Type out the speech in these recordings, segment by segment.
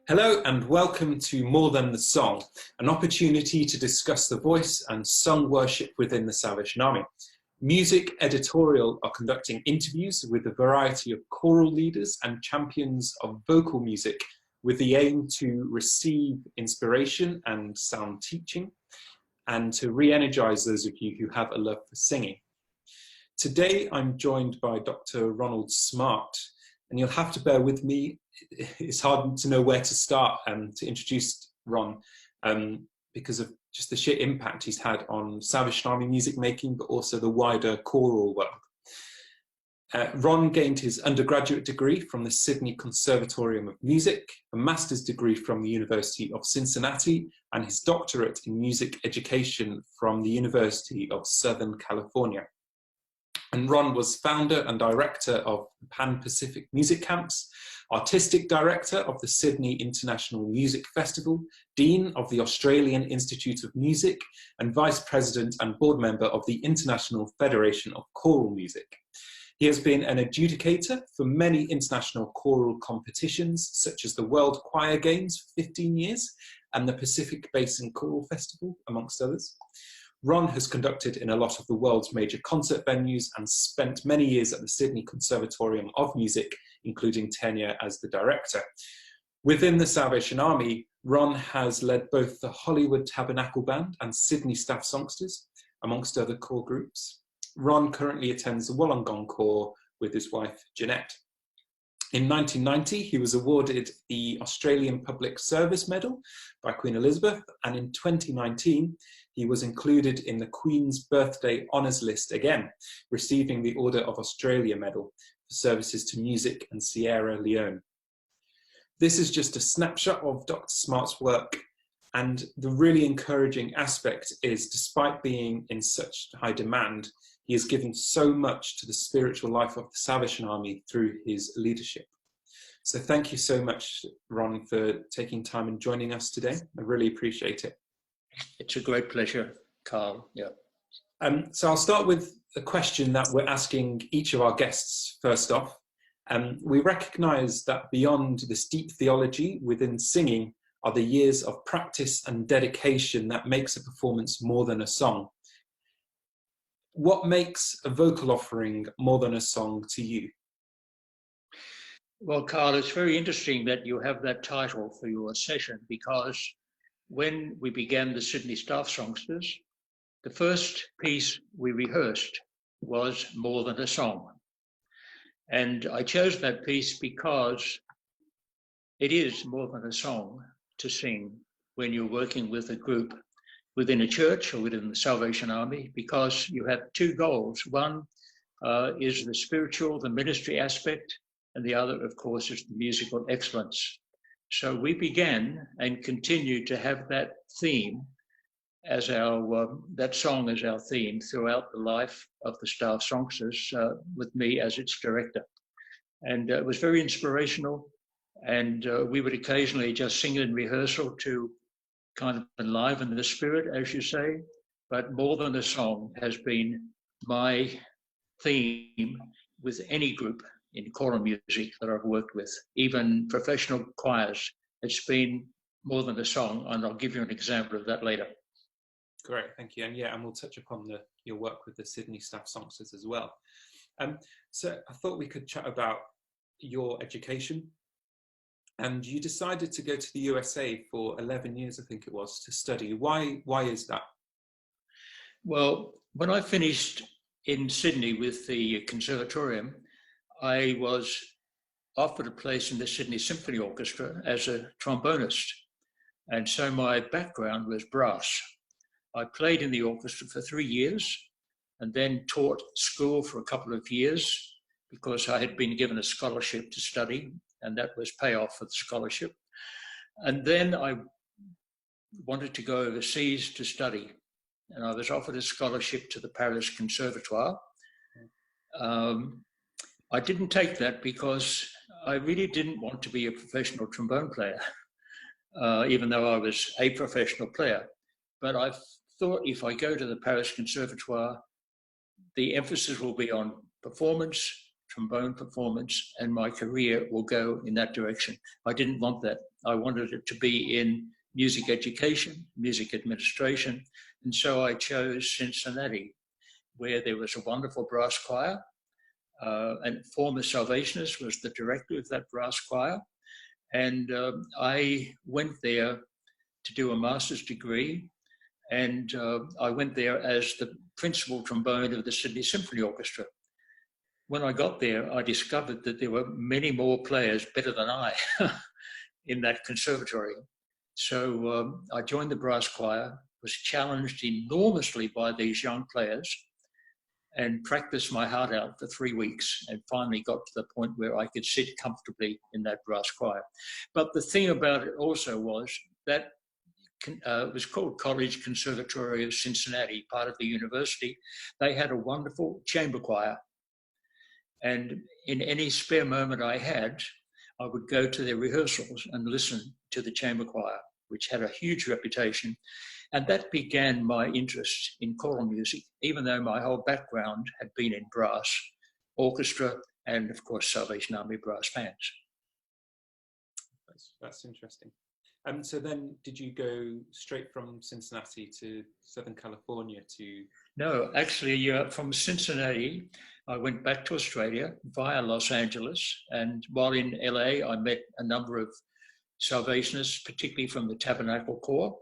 Hello and welcome to More Than the Song, an opportunity to discuss the voice and sung worship within the Salvation Army. Music Editorial are conducting interviews with a variety of choral leaders and champions of vocal music with the aim to receive inspiration and sound teaching and to re-energize those of you who have a love for singing. Today I'm joined by Dr. Ronald Smart, and you'll have to bear with me. It's hard to know where to start to introduce Ron because of just the sheer impact he's had on Salvation Army music making, but also the wider choral world. Ron gained his undergraduate degree from the Sydney Conservatorium of Music, a master's degree from the University of Cincinnati, and his doctorate in music education from the University of Southern California. And Ron was founder and director of the Pan-Pacific Music Camps, artistic director of the Sydney International Music Festival, dean of the Australian Institute of Music, and vice president and board member of the International Federation of Choral Music. He has been an adjudicator for many international choral competitions, such as the World Choir Games for 15 years and the Pacific Basin Choral Festival, amongst others. Ron has conducted in a lot of the world's major concert venues and spent many years at the Sydney Conservatorium of Music, including tenure as the director. Within the Salvation Army, Ron has led both the Hollywood Tabernacle Band and Sydney Staff Songsters, amongst other core groups. Ron currently attends the Wollongong Corps with his wife, Jeanette. In 1990, he was awarded the Australian Public Service Medal by Queen Elizabeth, and in 2019, he was included in the Queen's Birthday Honours List again, receiving the Order of Australia Medal for services to music in Sierra Leone. This is just a snapshot of Dr. Smart's work, and the really encouraging aspect is, despite being in such high demand, he has given so much to the spiritual life of the Salvation Army through his leadership. So thank you so much, Ron, for taking time and joining us today. I really appreciate it. It's a great pleasure, Carl. Yeah. So I'll start with a question that we're asking each of our guests first off. We recognise that beyond this deep theology within singing are the years of practice and dedication that makes a performance more than a song. What makes a vocal offering more than a song to you? Well, Carl, it's very interesting that you have that title for your session, because when we began the Sydney Staff Songsters, the first piece we rehearsed was More Than a Song. And I chose that piece because it is more than a song to sing when you're working with a group within a church or within the Salvation Army, because you have two goals. One is the spiritual, the ministry aspect, and the other, of course, is the musical excellence. So we began and continue to have that theme as our, that song as our theme throughout the life of the Staff Songsters, with me as its director. And it was very inspirational, and we would occasionally just sing it in rehearsal to kind of enliven the spirit, as you say, but More Than a Song has been my theme with any group in choral music that I've worked with, even professional choirs. It's been More Than a Song, and I'll give you an example of that later. Great, thank you. And yeah, and we'll touch upon your work with the Sydney Staff Songsters as well. So I thought we could chat about your education. And you decided to go to the USA for 11 years, I think it was, to study. Why is that? Well, when I finished in Sydney with the Conservatorium, I was offered a place in the Sydney Symphony Orchestra as a trombonist. And so my background was brass. I played in the orchestra for 3 years and then taught school for a couple of years because I had been given a scholarship to study, and that was payoff for the scholarship. And then I wanted to go overseas to study, and I was offered a scholarship to the Paris Conservatoire. I didn't take that because I really didn't want to be a professional trombone player, even though I was a professional player. But I thought if I go to the Paris Conservatoire, the emphasis will be on performance, trombone performance and my career will go in that direction. I didn't want that. I wanted it to be in music education, music administration, and so I chose Cincinnati, where there was a wonderful brass choir, and former Salvationist was the director of that brass choir, and I went there to do a master's degree, and I went there as the principal trombone of the Sydney Symphony Orchestra. When I got there, I discovered that there were many more players better than I in that conservatory. So I joined the brass choir, was challenged enormously by these young players, and practiced my heart out for 3 weeks, and finally got to the point where I could sit comfortably in that brass choir. But the thing about it also was that it was called College Conservatory of Cincinnati, part of the university. They had a wonderful chamber choir. And in any spare moment I had, I would go to their rehearsals and listen to the chamber choir, which had a huge reputation. And that began my interest in choral music, even though my whole background had been in brass, orchestra, and of course, Salvation Army brass bands. That's interesting. So then did you go straight from Cincinnati to Southern California to... No, actually, from Cincinnati, I went back to Australia via Los Angeles. And while in LA, I met a number of Salvationists, particularly from the Tabernacle Corps,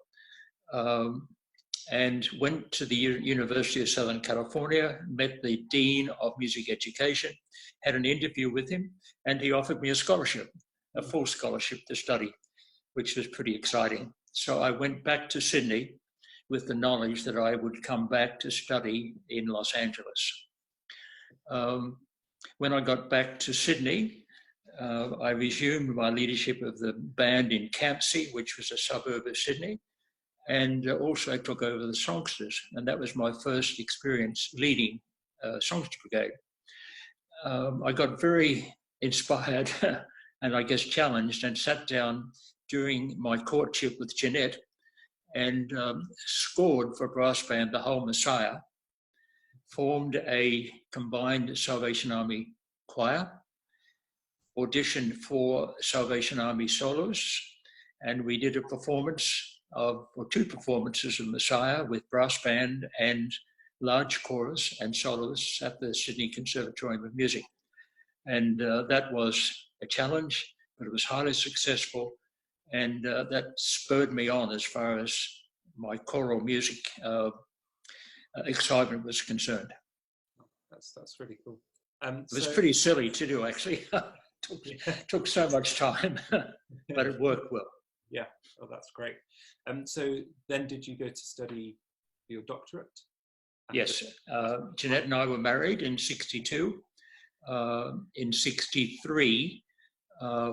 and went to the University of Southern California, met the Dean of Music Education, had an interview with him, and he offered me a scholarship, a full scholarship to study, which was pretty exciting. So I went back to Sydney with the knowledge that I would come back to study in Los Angeles. When I got back to Sydney, I resumed my leadership of the band in Campsie, which was a suburb of Sydney, and also took over the Songsters. And that was my first experience leading Songster Brigade. I got very inspired and I guess challenged, and sat down during my courtship with Jeanette and scored for brass band The Whole Messiah, formed a combined Salvation Army choir, auditioned for Salvation Army soloists, and we did a performance or 2 performances of Messiah with brass band and large chorus and soloists at the Sydney Conservatorium of Music. And that was a challenge, but it was highly successful. And that spurred me on as far as my choral music excitement was concerned. That's really cool. It was pretty silly to do, actually. took so much time, but it worked well. Yeah, oh, that's great. So then did you go to study your doctorate? Yes, Jeanette and I were married in 1962. In 1963,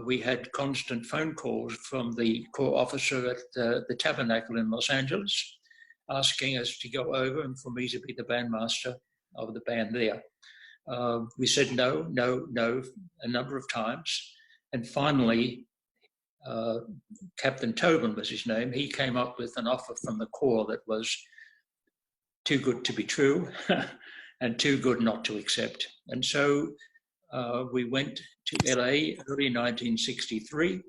we had constant phone calls from the corps officer at the Tabernacle in Los Angeles, asking us to go over and for me to be the bandmaster of the band there. We said no, a number of times. And finally, Captain Tobin was his name. He came up with an offer from the Corps that was too good to be true and too good not to accept. And so we went to LA early 1963,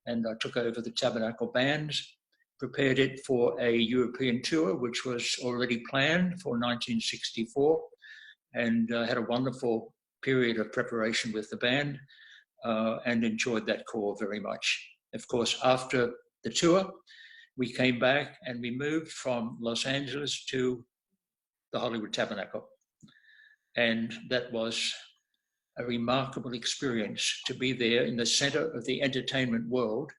and I took over the Tabernacle Bands, prepared it for a European tour, which was already planned for 1964, and had a wonderful period of preparation with the band, and enjoyed that corps very much. Of course, after the tour, we came back and we moved from Los Angeles to the Hollywood Tabernacle. And that was a remarkable experience to be there in the center of the entertainment world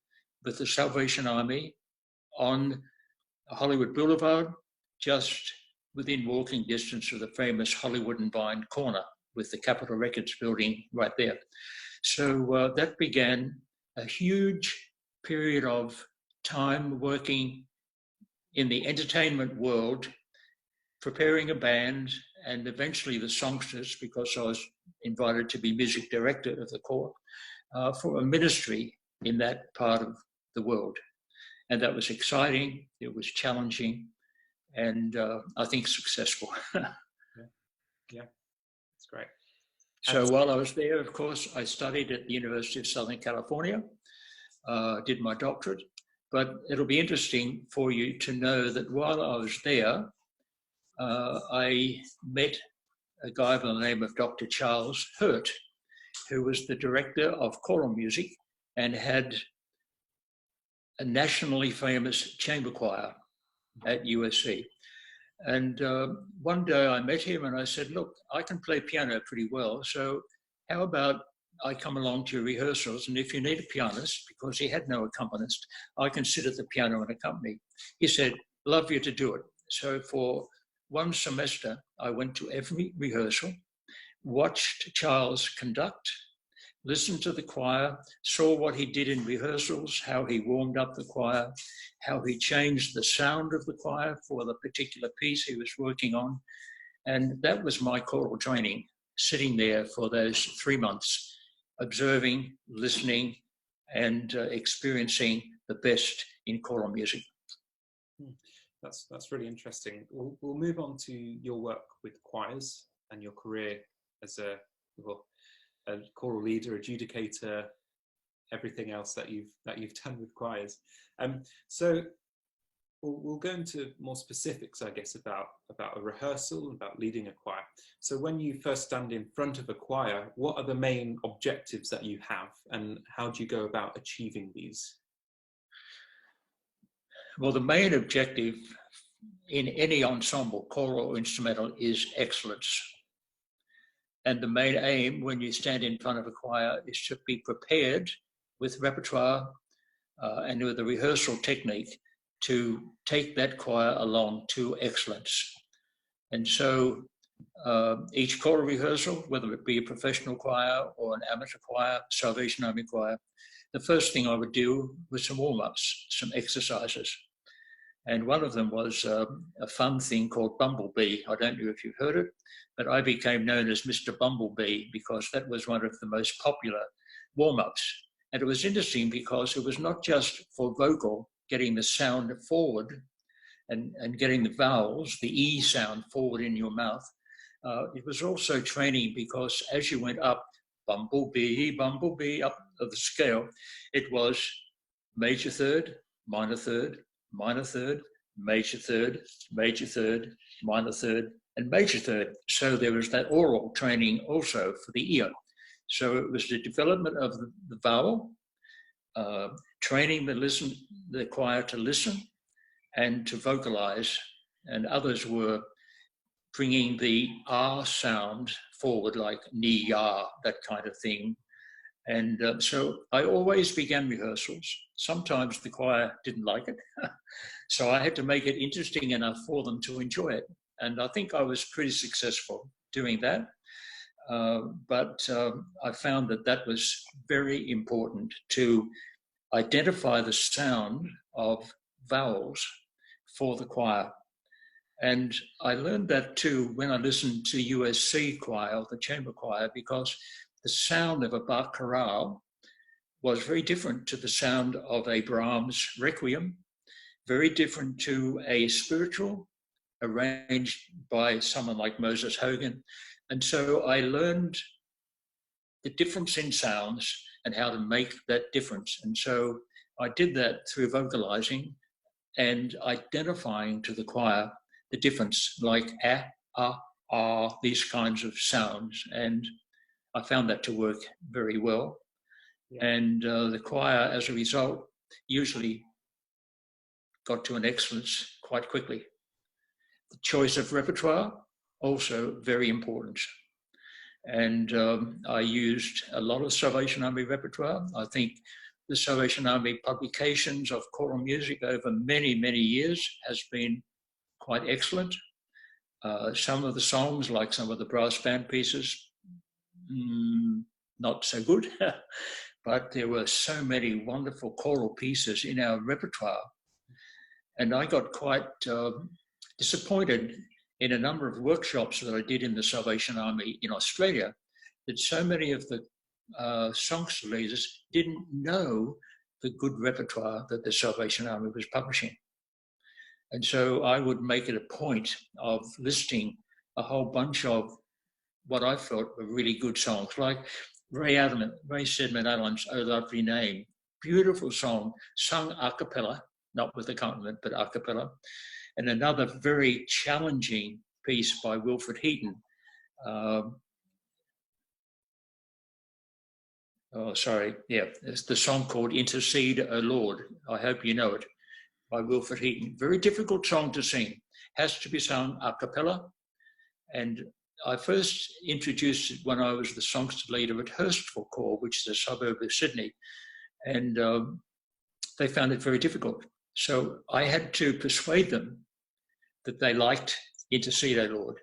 with the Salvation Army on Hollywood Boulevard, just within walking distance of the famous Hollywood and Vine corner with the Capitol Records building right there. So that began a huge period of time working in the entertainment world, preparing a band, and eventually the Songsters, because I was invited to be music director of the corps, for a ministry in that part of the world. And that was exciting, it was challenging, and I think successful. Yeah, that's great. So while I was there, of course, I studied at the University of Southern California, did my doctorate, but it'll be interesting for you to know that while I was there, I met a guy by the name of Dr. Charles Hurt, who was the director of choral music and had a nationally famous chamber choir at USC. And one day I met him and I said, look, I can play piano pretty well, so how about I come along to your rehearsals, and if you need a pianist, because he had no accompanist, I can sit at the piano and accompany. He said, love you to do it. So for one semester, I went to every rehearsal, watched Charles conduct, listened to the choir, saw what he did in rehearsals, how he warmed up the choir, how he changed the sound of the choir for the particular piece he was working on. And that was my choral training, sitting there for those 3 months, observing, listening, and experiencing the best in choral music. That's really interesting. We'll move on to your work with choirs and your career as a choral leader, adjudicator, everything else that you've done with choirs. So we'll go into more specifics, I guess, about a rehearsal, about leading a choir. So when you first stand in front of a choir, what are the main objectives that you have, and how do you go about achieving these? Well, the main objective in any ensemble, choral or instrumental, is excellence. And the main aim when you stand in front of a choir is to be prepared with repertoire and with a rehearsal technique to take that choir along to excellence. And so each choral rehearsal, whether it be a professional choir or an amateur choir, Salvation Army choir, the first thing I would do was some warm-ups, some exercises. And one of them was a fun thing called Bumblebee. I don't know if you've heard it, but I became known as Mr. Bumblebee because that was one of the most popular warm-ups. And it was interesting because it was not just for vocal, getting the sound forward and getting the vowels, the E sound forward in your mouth. It was also training because as you went up, bumblebee, bumblebee, up of the scale, it was major third, minor third, minor third, major third, major third, minor third, and major third. So there was that oral training also for the ear. So it was the development of the vowel, training the choir to listen and to vocalize, and others were bringing the R sound forward, like ni ya, that kind of thing. And so I always began rehearsals. Sometimes the choir didn't like it, so I had to make it interesting enough for them to enjoy it. And I think I was pretty successful doing that. But I found that was very important to identify the sound of vowels for the choir. And I learned that too when I listened to USC choir, the chamber choir, because the sound of a Bach chorale was very different to the sound of a Brahms requiem, very different to a spiritual arranged by someone like Moses Hogan. And so I learned the difference in sounds and how to make that difference. And so I did that through vocalizing and identifying to the choir the difference, like these kinds of sounds. And I found that to work very well. Yeah. And the choir, as a result, usually got to an excellence quite quickly. The choice of repertoire, also very important. And I used a lot of Salvation Army repertoire. I think the Salvation Army publications of choral music over many, many years has been quite excellent. Some of the songs, like some of the brass band pieces, not so good, but there were so many wonderful choral pieces in our repertoire. And I got quite disappointed in a number of workshops that I did in the Salvation Army in Australia, that so many of the songster leaders didn't know the good repertoire that the Salvation Army was publishing. And so I would make it a point of listing a whole bunch of what I felt were really good songs, like Ray Sedman Allen's "Oh Lovely Name," beautiful song, sung a cappella, not with accompaniment, but a cappella, and another very challenging piece by Wilfred Heaton. It's the song called "Intercede, O Lord." I hope you know it, by Wilfred Heaton. Very difficult song to sing. Has to be sung a cappella. And I first introduced it when I was the songster leader at Hurstville Corps, which is a suburb of Sydney. And they found it very difficult. So I had to persuade them that they liked Intercede, O Lord.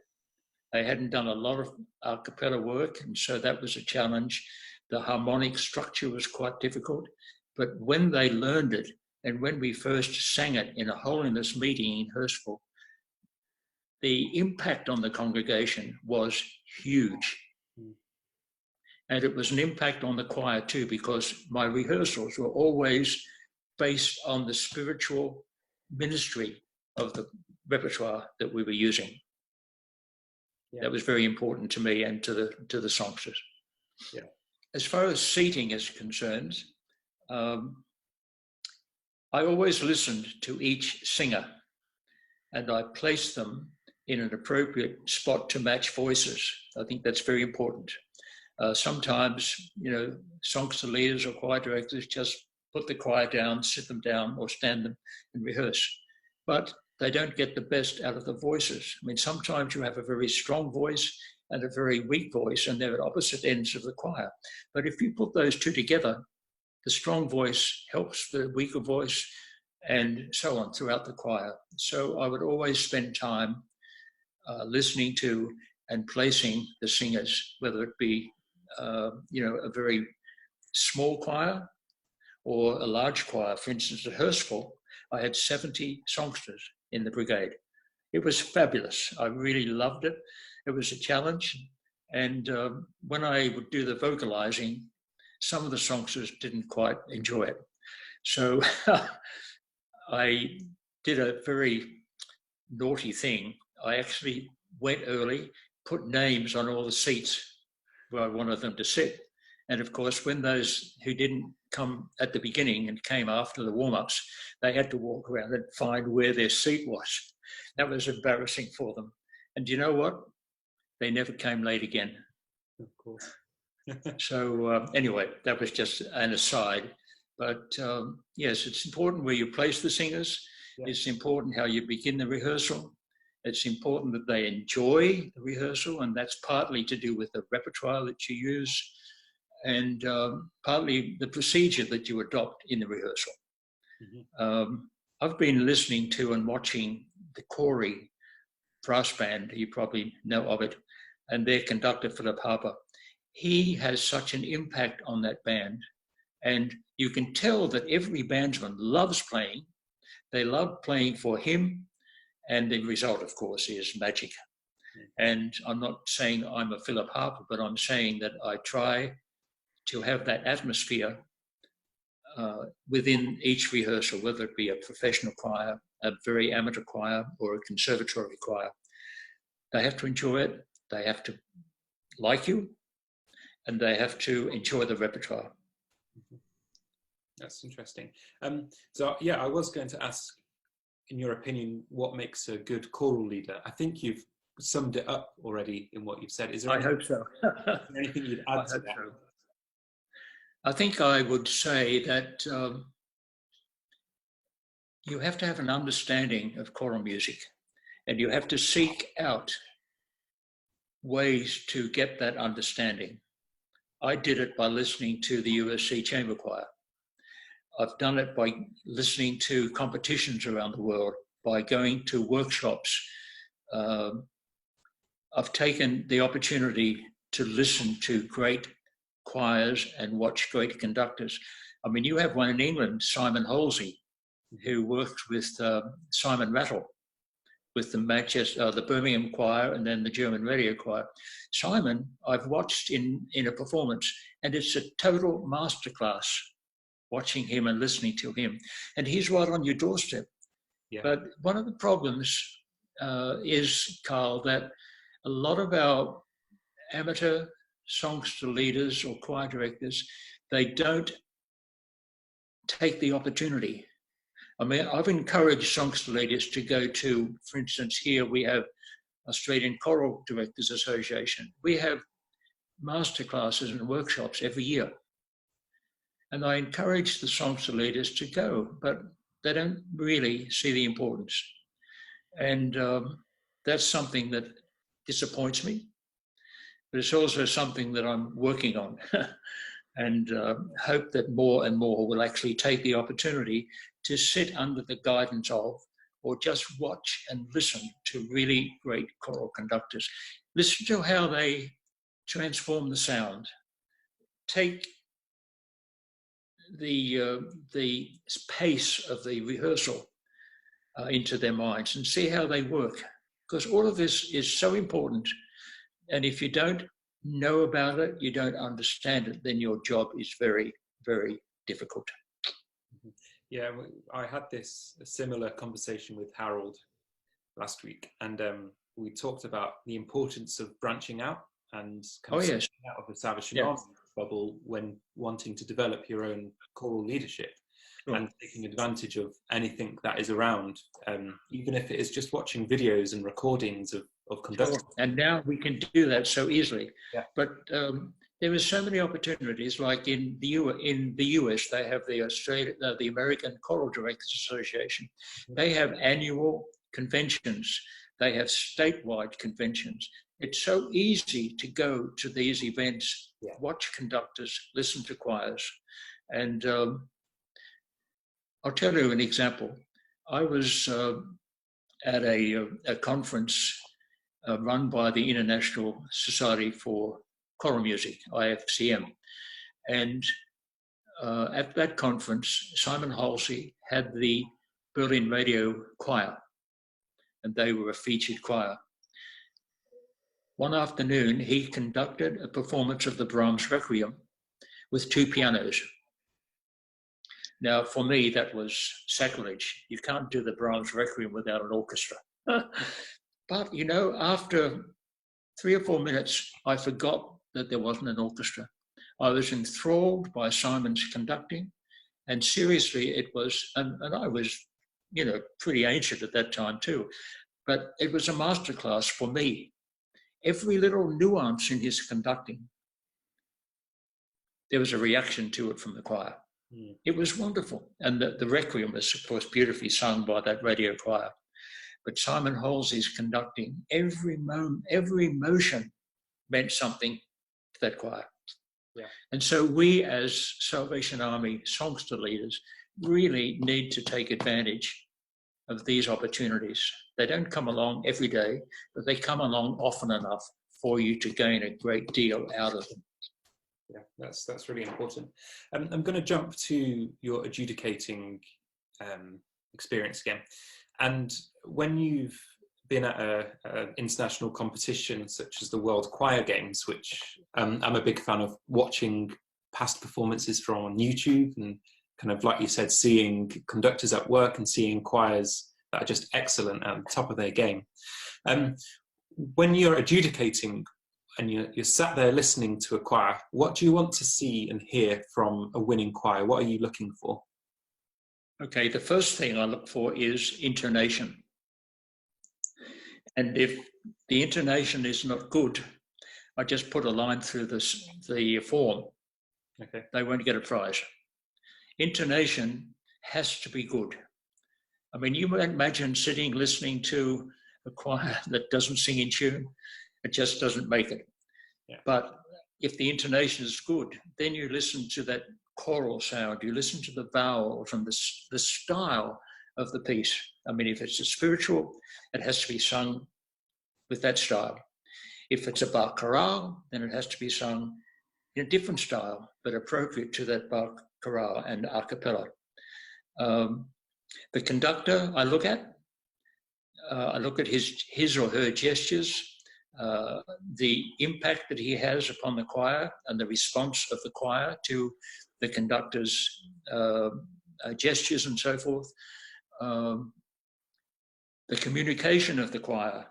They hadn't done a lot of a cappella work, and so that was a challenge. The harmonic structure was quite difficult. But when they learned it, and when we first sang it in a holiness meeting in Hurstville, the impact on the congregation was huge. And it was an impact on the choir too, because my rehearsals were always based on the spiritual ministry of the repertoire that we were using. Yeah. That was very important to me and to the songsters. Yeah. As far as seating is concerned, I always listened to each singer, and I placed them in an appropriate spot to match voices. I think that's very important. Sometimes, songster leaders or choir directors just put the choir down, sit them down, or stand them and rehearse. But they don't get the best out of the voices. I mean, sometimes you have a very strong voice and a very weak voice, and they're at opposite ends of the choir. But if you put those two together, the strong voice helps the weaker voice, and so on throughout the choir. So I would always spend time listening to and placing the singers, whether it be a very small choir or a large choir. For instance, at Hurstville, I had 70 songsters in the brigade. It was fabulous. I really loved it. It was a challenge. And when I would do the vocalizing, some of the songsters didn't quite enjoy it. So I did a very naughty thing. I actually went early, put names on all the seats where I wanted them to sit. And of course, when those who didn't come at the beginning and came after the warm-ups, they had to walk around and find where their seat was. That was embarrassing for them. And do you know what? They never came late again. Of course. So anyway, that was just an aside. But yes, it's important where you place the singers. Yeah. It's important how you begin the rehearsal. It's important that they enjoy the rehearsal, and that's partly to do with the repertoire that you use, and partly the procedure that you adopt in the rehearsal. Mm-hmm. I've been listening to and watching the Choral brass band. You probably know of it, and their conductor, Philip Harper. He has such an impact on that band, and you can tell that every bandsman loves playing. They love playing for him, and the result, of course, is magic. And I'm not saying I'm a Philip Harper, but I'm saying that I try to have that atmosphere within each rehearsal, whether it be a professional choir, a very amateur choir, or a conservatory choir. They have to enjoy it, they have to like you, and they have to enjoy the repertoire. That's interesting. So yeah, I was going to ask, in your opinion, what makes a good choral leader? I think you've summed it up already in what you've said. Is there I hope so. anything you'd add to that? So. I think I would say that you have to have an understanding of choral music, and you have to seek out ways to get that understanding. I did it by listening to the USC Chamber Choir. I've done it by listening to competitions around the world, by going to workshops. I've taken the opportunity to listen to great choirs and watch great conductors. I mean, you have one in England, Simon Halsey, who worked with Simon Rattle, with the Birmingham Choir and then the German Radio Choir. Simon, I've watched in a performance, and it's a total masterclass watching him and listening to him. And he's right on your doorstep. Yeah. But one of the problems is, Carl, that a lot of amateur songster leaders or choir directors, they don't take the opportunity. I mean, I've encouraged songster leaders to go to, for instance, here we have Australian Choral Directors Association. We have masterclasses and workshops every year. And I encourage the songster leaders to go, but they don't really see the importance. And that's something that disappoints me, but it's also something that I'm working on and hope that more and more will actually take the opportunity to sit under the guidance of, or just watch and listen to really great choral conductors. Listen to how they transform the sound. Take the pace of the rehearsal into their minds and see how they work, because all of this is so important. And if you don't know about it, you don't understand it, then your job is very, very difficult. Yeah, I had a similar conversation with Harold last week, and we talked about the importance of branching out and kind of out of the Salvation Army bubble when wanting to develop your own choral leadership. Sure. And taking advantage of anything that is around, even if it is just watching videos and recordings of conductors. Sure. And now we can do that so easily. Yeah. But there are so many opportunities, like in the US, they have the American Choral Directors Association. Mm-hmm. They have annual conventions. They have statewide conventions. It's so easy to go to these events, watch conductors, listen to choirs. And I'll tell you an example. I was at a conference run by the International Society for Choral Music, IFCM. And at that conference, Simon Halsey had the Berlin Radio Choir, and they were a featured choir. One afternoon, he conducted a performance of the Brahms Requiem with 2 pianos. Now, for me, that was sacrilege. You can't do the Brahms Requiem without an orchestra. But, you know, after 3 or 4 minutes, I forgot that there wasn't an orchestra. I was enthralled by Simon's conducting, and seriously, it was, and I was, you know, pretty ancient at that time too, but it was a masterclass for me. Every little nuance in his conducting, there was a reaction to it from the choir. Mm. It was wonderful. And the Requiem was, of course, beautifully sung by that radio choir. But Simon Halsey's conducting, every motion meant something to that choir. Yeah. And so we as Salvation Army songster leaders really need to take advantage of these opportunities. They don't come along every day, but they come along often enough for you to gain a great deal out of them. Yeah, that's really important. I'm going to jump to your adjudicating experience again. And when you've been at an international competition such as the World Choir Games, which I'm a big fan of watching past performances from on YouTube and kind of, like you said, seeing conductors at work and seeing choirs that are just excellent at the top of their game. When you're adjudicating and you're sat there listening to a choir, what do you want to see and hear from a winning choir? What are you looking for? Okay, the first thing I look for is intonation. And if the intonation is not good, I just put a line through the form. Okay. They won't get a prize. Intonation has to be good. I mean, you might imagine sitting listening to a choir that doesn't sing in tune. It just doesn't make it. Yeah. But if the intonation is good, then you listen to that choral sound, you listen to the vowels and the style of the piece. I mean, if it's a spiritual, it has to be sung with that style. If it's a Bach chorale, then it has to be sung in a different style, but appropriate to that Bach chorale and a cappella. The conductor I look at his or her gestures, the impact that he has upon the choir and the response of the choir to the conductor's gestures and so forth. The communication of the choir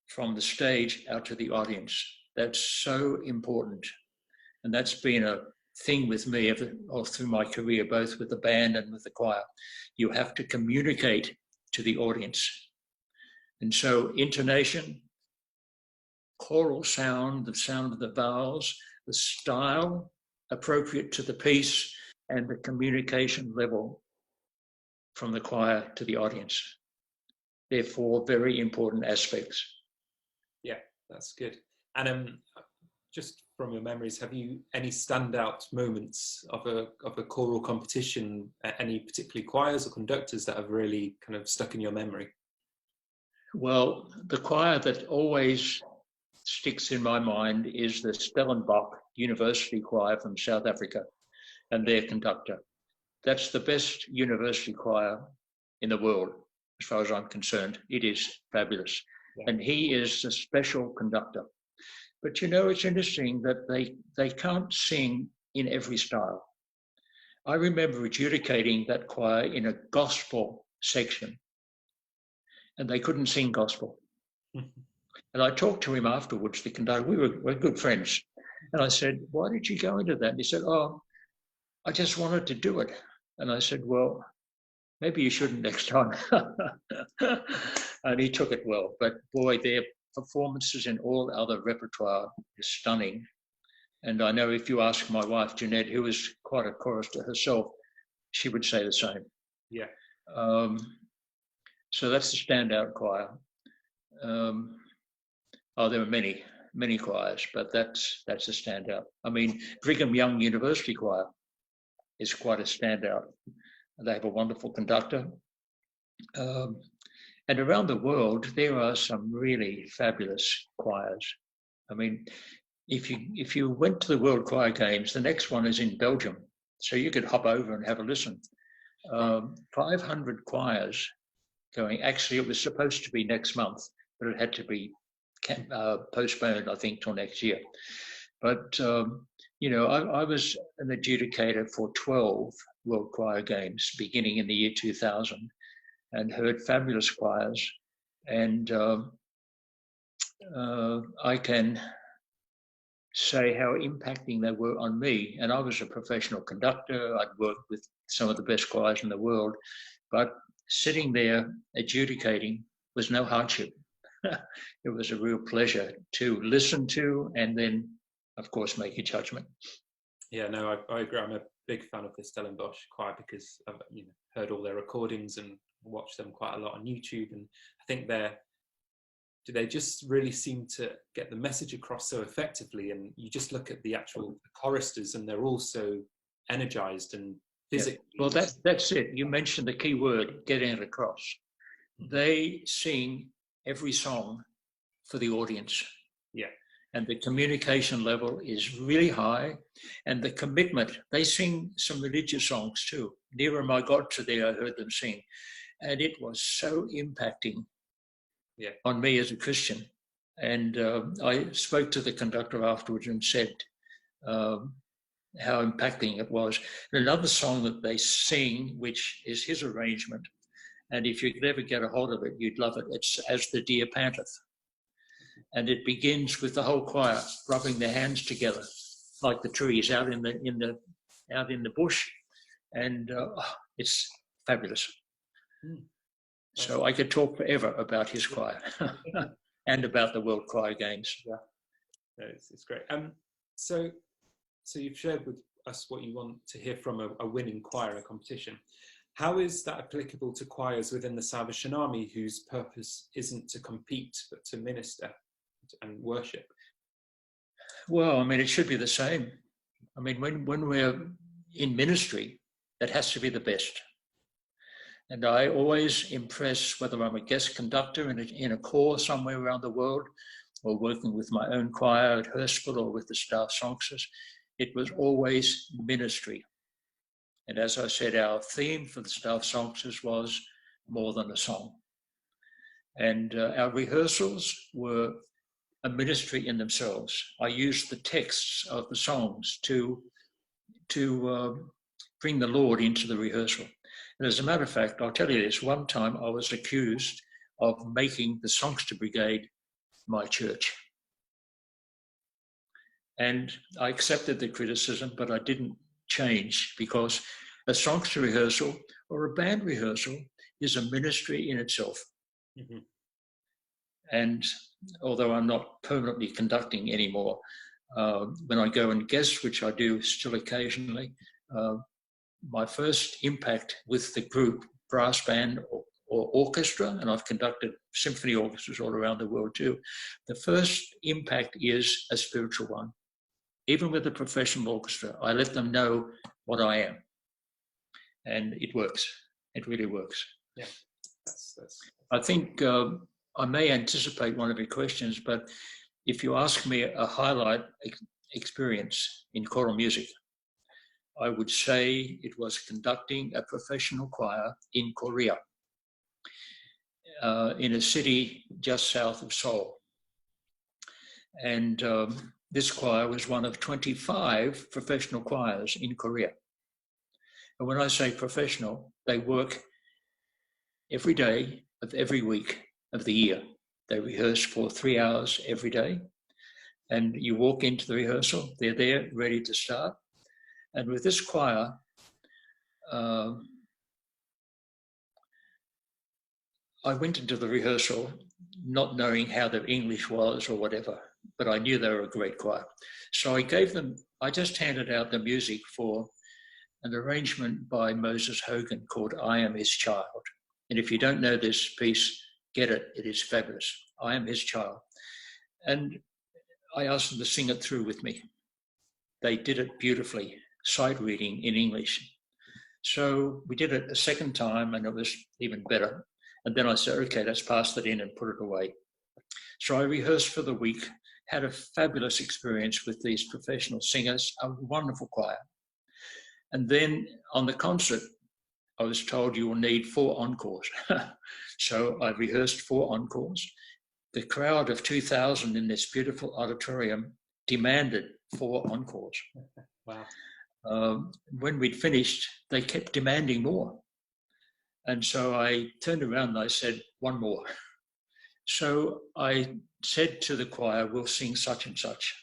from the stage out to the audience. That's so important. And that's been a thing with me all through my career, both with the band and with the choir. You have to communicate to the audience. And so intonation, choral sound, the sound of the vowels, the style appropriate to the piece, and the communication level from the choir to the audience. They're four very important aspects. Yeah, that's good. And just from your memories, have you any standout moments of a choral competition, any particularly choirs or conductors that have really kind of stuck in your memory? Well, the choir that always sticks in my mind is the Stellenbach University Choir from South Africa and their conductor. That's the best university choir in the world, as far as I'm concerned. It is fabulous. Yeah. And he is a special conductor. But you know, it's interesting that they can't sing in every style. I remember adjudicating that choir in a gospel section, and they couldn't sing gospel. And I talked to him afterwards, the conductor. We're good friends. And I said, why did you go into that? And he said, oh, I just wanted to do it. And I said, well, maybe you shouldn't next time. And he took it well. But boy, their performances in all other repertoire is stunning. And I know if you ask my wife, Jeanette, who is quite a chorister herself, she would say the same. Yeah. So that's the standout choir. There were many choirs, but that's a standout. I mean, Brigham Young University Choir is quite a standout. They have a wonderful conductor. And around the world, there are some really fabulous choirs. I mean, if you went to the World Choir Games, the next one is in Belgium, so you could hop over and have a listen. 500 choirs going. Actually, it was supposed to be next month, but it had to be postponed, I think, till next year. But you know, I was an adjudicator for 12 World Choir Games beginning in the year 2000, and heard fabulous choirs. And I can say how impacting they were on me. And I was a professional conductor. I'd worked with some of the best choirs in the world, but sitting there adjudicating was no hardship. It was a real pleasure to listen to and then, of course, make a judgment. Yeah, no, I agree. I'm a big fan of the Stellenbosch choir because I've heard all their recordings and watched them quite a lot on YouTube. And I think they just really seem to get the message across so effectively. And you just look at the actual choristers and they're all so energized and physically. Yeah. Well, that's it. You mentioned the key word, getting it across. Mm-hmm. They sing every song for the audience. Yeah. And the communication level is really high. And the commitment, they sing some religious songs too. Nearer My God to Thee, I heard them sing. And it was so impacting on me as a Christian. And I spoke to the conductor afterwards and said how impacting it was. And another song that they sing, which is his arrangement, and if you could ever get a hold of it, you'd love it. It's As the Deer Panther. And it begins with the whole choir rubbing their hands together, like the trees out in the bush, and it's fabulous. So I could talk forever about his choir and about the World Choir Games. Yeah, it's great. So you've shared with us what you want to hear from a winning choir in a competition. How is that applicable to choirs within the Salvation Army whose purpose isn't to compete but to minister and worship? Well, I mean, it should be the same. I mean, when we're in ministry, that has to be the best. And I always impress, whether I'm a guest conductor in a corps somewhere around the world, or working with my own choir at Hurstville or with the Staff Songsters, it was always ministry. And as I said, our theme for the Staff Songsters was more than a song. And our rehearsals were a ministry in themselves. I used the texts of the songs to bring the Lord into the rehearsal. And as a matter of fact, I'll tell you this, one time I was accused of making the Songster Brigade my church. And I accepted the criticism, but I didn't change, because a songster rehearsal or a band rehearsal is a ministry in itself. Mm-hmm. And although I'm not permanently conducting anymore, when I go and guest, which I do still occasionally, my first impact with the group, brass band or orchestra, and I've conducted symphony orchestras all around the world too, the first impact is a spiritual one. Even with a professional orchestra, I let them know what I am. And it works. It really works. Yeah. I think I may anticipate one of your questions, but if you ask me a highlight experience in choral music, I would say it was conducting a professional choir in Korea, in a city just south of Seoul. And this choir was one of 25 professional choirs in Korea. And when I say professional, they work every day of every week of the year. They rehearse for 3 hours every day. And you walk into the rehearsal, they're there ready to start. And with this choir, I went into the rehearsal not knowing how their English was or whatever, but I knew they were a great choir. So I just handed out the music for an arrangement by Moses Hogan called I Am His Child. And if you don't know this piece, get it. It is fabulous. I Am His Child. And I asked them to sing it through with me. They did it beautifully, sight reading in English. So we did it a second time, and it was even better. And then I said, okay, let's pass that in and put it away. So I rehearsed for the week, had a fabulous experience with these professional singers, a wonderful choir. And then on the concert, I was told you will need 4 encores. So I rehearsed 4 encores. The crowd of 2,000 in this beautiful auditorium demanded 4 encores. Wow. When we'd finished, they kept demanding more. And so I turned around and I said, 1 more. So I said to the choir, we'll sing such and such,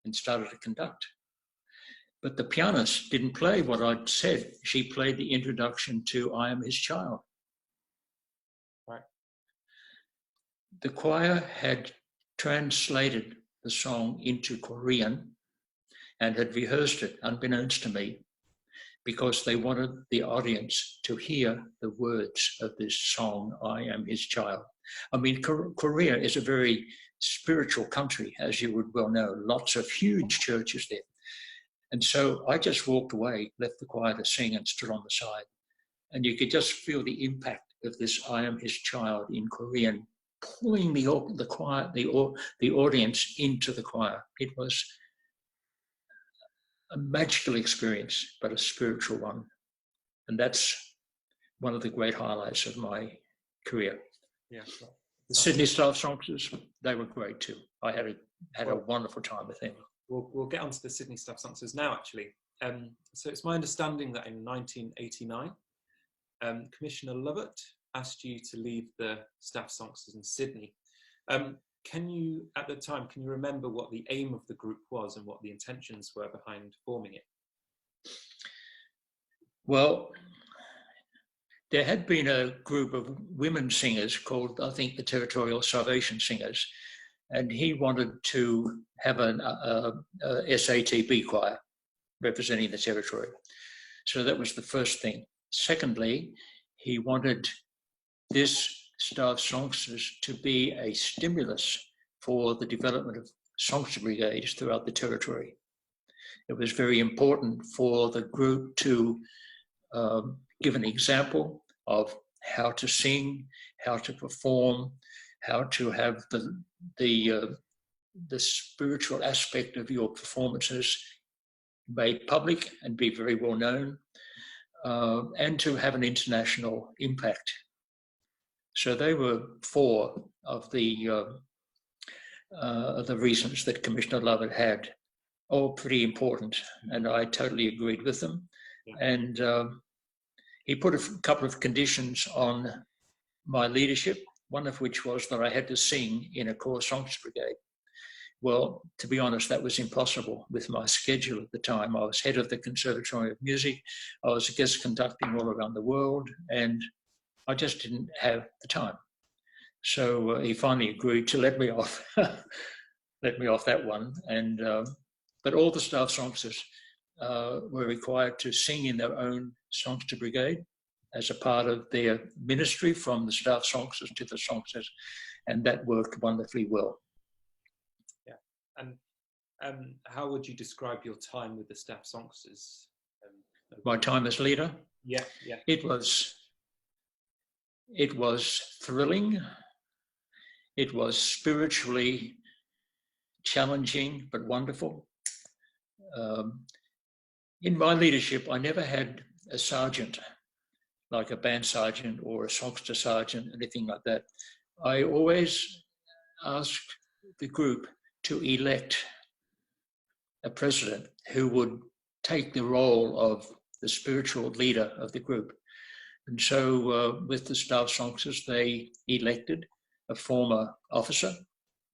and started to conduct. But the pianist didn't play what I'd said. She played the introduction to I Am His Child. Right. The choir had translated the song into Korean and had rehearsed it, unbeknownst to me, because they wanted the audience to hear the words of this song, I Am His Child. I mean, Korea is a very spiritual country, as you would well know, lots of huge churches there. And so I just walked away, left the choir to sing, and stood on the side. And you could just feel the impact of this I Am His Child in Korean, pulling the choir, the audience into the choir. It was a magical experience, but a spiritual one. And that's one of the great highlights of my career. Yeah. The Sydney Staff Songsters, they were great too. I had a wonderful time with them. We'll get onto the Sydney Staff Songsters now, actually. So it's my understanding that in 1989, Commissioner Lovett asked you to leave the Staff Songsters in Sydney. Can you remember what the aim of the group was and what the intentions were behind forming it? Well, there had been a group of women singers called, I think, the Territorial Salvation Singers, and he wanted to have a SATB choir representing the territory. So that was the first thing. Secondly, he wanted this Staff Songsters to be a stimulus for the development of songster brigades throughout the territory. It was very important for the group to give an example of how to sing, how to perform, how to have the spiritual aspect of your performances made public and be very well known, and to have an international impact. So they were 4 of the reasons that Commissioner Lovett had, all pretty important, and I totally agreed with them. Yeah. And he put a couple of conditions on my leadership, one of which was that I had to sing in a choir songster brigade, Well, to be honest, that was impossible with my schedule at the time. I was head of the Conservatory of Music. I was guest conducting all around the world, and I just didn't have the time. So he finally agreed to let me off, let me off that one. And but all the staff songsters were required to sing in their own songster brigade as a part of their ministry from the staff songsters to the songsters, and that worked wonderfully well. And how would you describe your time with the staff songsters? My time as leader? Yeah. It was thrilling. It was spiritually challenging, but wonderful. In my leadership, I never had a sergeant, like a band sergeant or a songster sergeant, anything like that. I always asked the group to elect a president who would take the role of the spiritual leader of the group. And so with the staff songsters, they elected a former officer,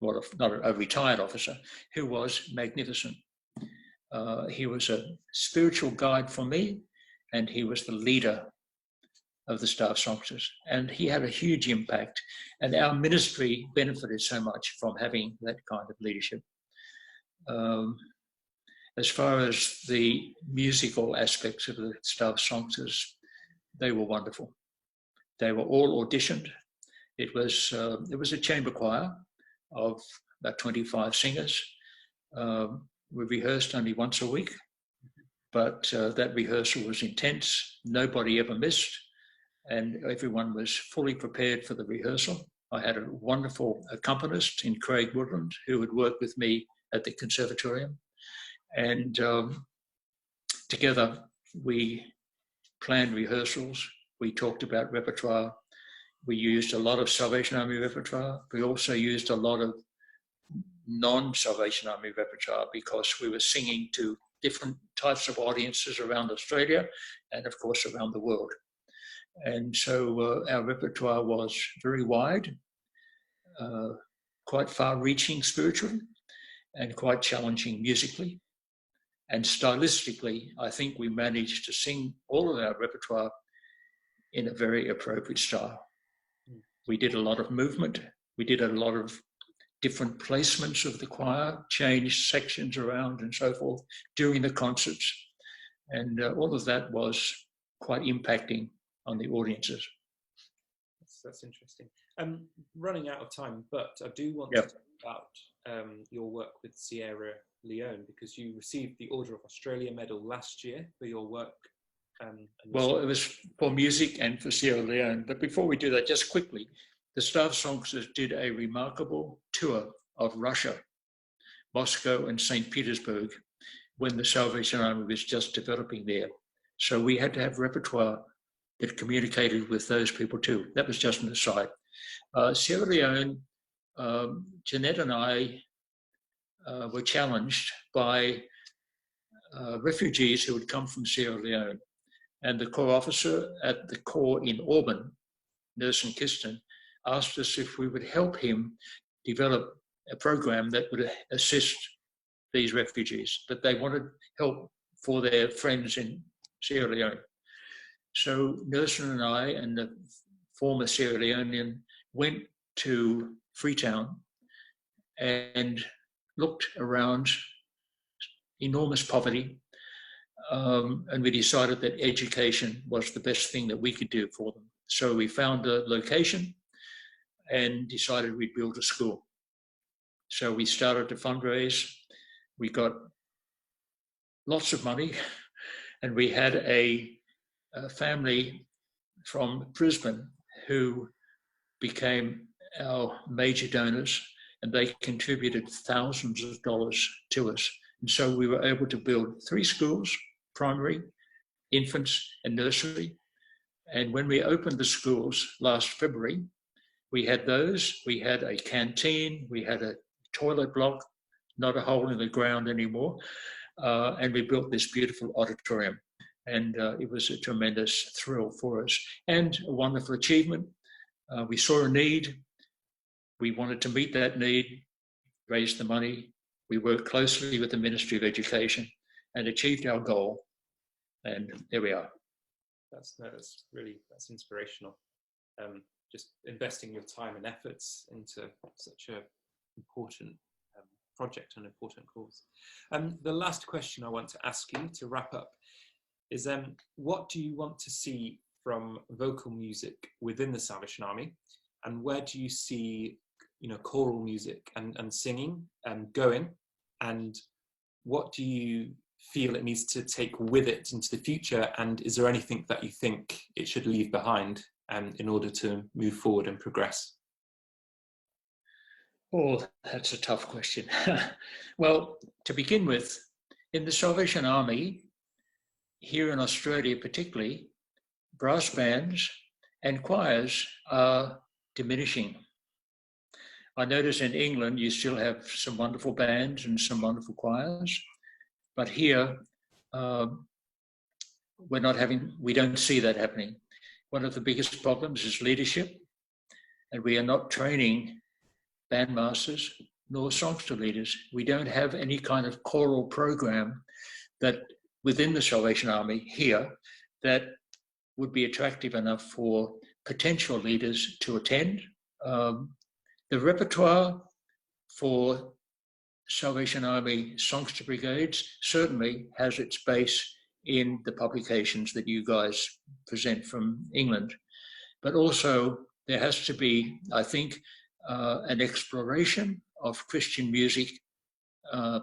well, not a retired officer, who was magnificent. He was a spiritual guide for me, and he was the leader of the staff songsters. And he had a huge impact, and our ministry benefited so much from having that kind of leadership. As far as the musical aspects of the staff songsters, they were wonderful. They were all auditioned. It was a chamber choir of about 25 singers. We rehearsed only once a week, but that rehearsal was intense. Nobody ever missed, and everyone was fully prepared for the rehearsal. I had a wonderful accompanist in Craig Woodland who would work with me at the Conservatorium. And together we planned rehearsals. We talked about repertoire. We used a lot of Salvation Army repertoire. We also used a lot of non-Salvation Army repertoire because we were singing to different types of audiences around Australia and, of course, around the world. And so our repertoire was very wide, quite far-reaching spiritually, and quite challenging musically. And stylistically, I think we managed to sing all of our repertoire in a very appropriate style. We did a lot of movement. We did a lot of different placements of the choir, changed sections around and so forth during the concerts. And all of that was quite impacting on the audiences. That's interesting. Running out of time, but I do want to talk about your work with Sierra Leone, because you received the Order of Australia Medal last year for your work. Well, it was for music and for Sierra Leone. But before we do that, just quickly, the staff songsters did a remarkable tour of Russia, Moscow and St. Petersburg, when the Salvation Army was just developing there. So we had to have repertoire that communicated with those people too. That was just an aside. Sierra Leone, Jeanette and I were challenged by refugees who had come from Sierra Leone. And the corps officer at the corps in Auburn, Nelson Kiston, asked us if we would help him develop a program that would assist these refugees, but they wanted help for their friends in Sierra Leone. So Nelson and I and the former Sierra Leonean went to Freetown and looked around enormous poverty, and we decided that education was the best thing that we could do for them. So we found a location and decided we'd build a school. So we started to fundraise. We got lots of money, and we had a family from Brisbane who became our major donors, and they contributed thousands of dollars to us. And so we were able to build 3 schools, primary, infants, and nursery. And when we opened the schools last February, we had those. We had a canteen, we had a toilet block, not a hole in the ground anymore, and we built this beautiful auditorium. And it was a tremendous thrill for us and a wonderful achievement. We saw a need. We wanted to meet that need, raise the money, We worked closely with the Ministry of Education and achieved our goal. And there we are. That's inspirational. Just investing your time and efforts into such a important project and important cause. The last question I want to ask you to wrap up is, what do you want to see from vocal music within the Salvation Army, and where do you see, choral music and singing going, and what do you feel it needs to take with it into the future, and is there anything that you think it should leave behind in order to move forward and progress? Oh, that's a tough question. Well, to begin with, in the Salvation Army, here in Australia particularly, brass bands and choirs are diminishing. I notice in England you still have some wonderful bands and some wonderful choirs, but here we don't see that happening. One of the biggest problems is leadership, and we are not training bandmasters nor songster leaders. We don't have any kind of choral program that within the Salvation Army here that would be attractive enough for potential leaders to attend. The repertoire for Salvation Army songster brigades certainly has its base in the publications that you guys present from England, but also there has to be, I think, an exploration of Christian music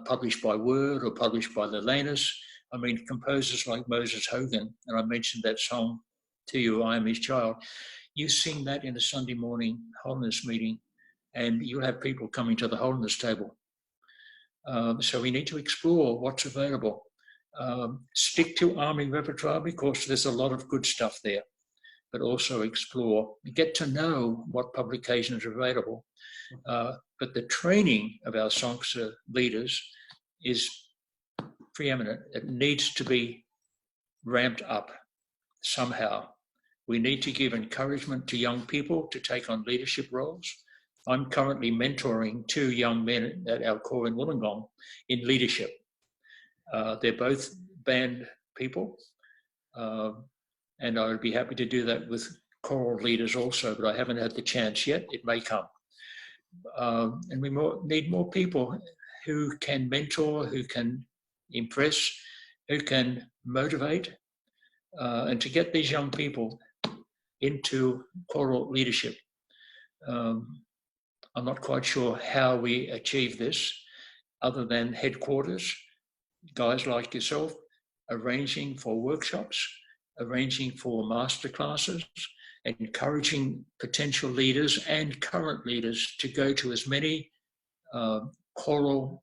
published by Word or published by the Lanus. I mean, composers like Moses Hogan, and I mentioned that song to you, I Am His Child. You sing that in a Sunday morning holiness meeting, and you'll have people coming to the holiness table. So we need to explore what's available. Stick to Army repertoire because there's a lot of good stuff there, but also explore, get to know what publications are available. But the training of our songster leaders is preeminent. It needs to be ramped up somehow. We need to give encouragement to young people to take on leadership roles. I'm currently mentoring 2 young men at our corps in Wollongong in leadership. They're both band people, and I would be happy to do that with choral leaders also, but I haven't had the chance yet. It may come. And we need more people who can mentor, who can impress, who can motivate, and to get these young people into choral leadership. I'm not quite sure how we achieve this other than headquarters, guys like yourself, arranging for workshops, arranging for masterclasses, encouraging potential leaders and current leaders to go to as many choral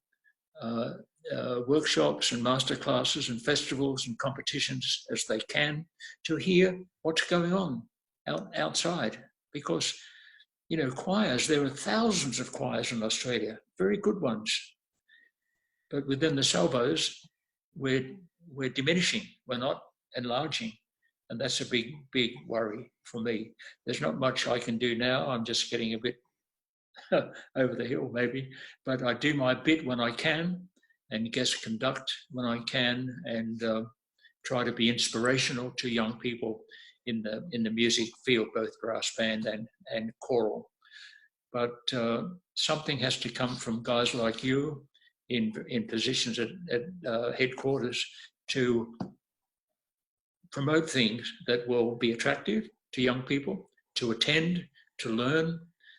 workshops and masterclasses and festivals and competitions as they can to hear what's going on outside. Because, choirs, there are thousands of choirs in Australia, very good ones. But within the salvos, we're diminishing, we're not enlarging. And that's a big, big worry for me. There's not much I can do now. I'm just getting a bit over the hill maybe, but I do my bit when I can and guest conduct when I can, and try to be inspirational to young people in the music field, both brass band and choral. But something has to come from guys like you in positions at headquarters to promote things that will be attractive to young people, to attend, to learn.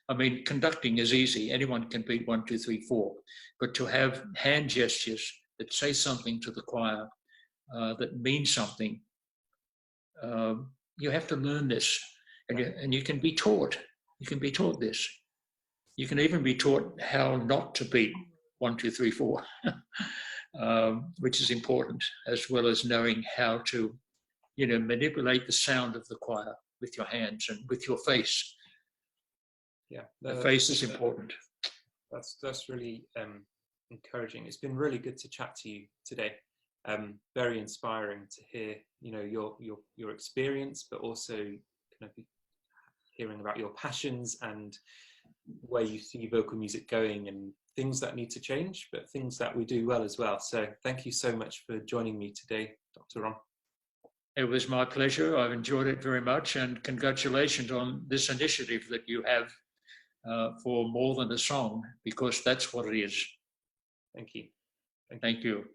I mean, conducting is easy. Anyone can beat 1, 2, 3, 4. But to have hand gestures that say something to the choir, that means something, you have to learn this. And you can be taught. You can be taught this. You can even be taught how not to beat 1, 2, 3, 4, which is important, as well as knowing how to, manipulate the sound of the choir with your hands and with your face. Yeah, the face is important. That's really encouraging. It's been really good to chat to you today. Very inspiring to hear, your experience, but also kind of hearing about your passions and where you see vocal music going and things that need to change, but things that we do well as well. So thank you so much for joining me today, Dr. Ron. It was my pleasure. I've enjoyed it very much, and congratulations on this initiative that you have for More Than a Song, because that's what it is. Thank you. Thank you.